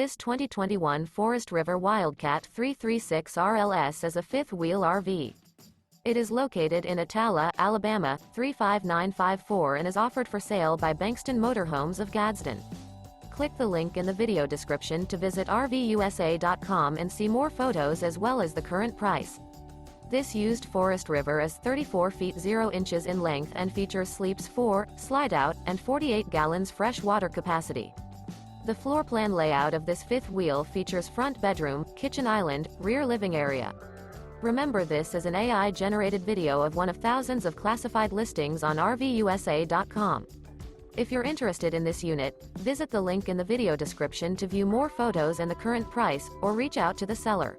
This 2021 Forest River Wildcat 336 RLS is a fifth-wheel RV. It is located in Attalla, Alabama, 35954 and is offered for sale by Bankston Motorhomes of Gadsden. Click the link in the video description to visit RVUSA.com and see more photos as well as the current price. This used Forest River is 34 feet 0 inches in length and features sleeps 4, Slideout, and 48 gallons fresh water capacity. The floor plan layout of this fifth wheel features front bedroom, kitchen island, rear living area. Remember, this is an AI-generated video of one of thousands of classified listings on RVUSA.com. If you're interested in this unit, visit the link in the video description to view more photos and the current price, or reach out to the seller.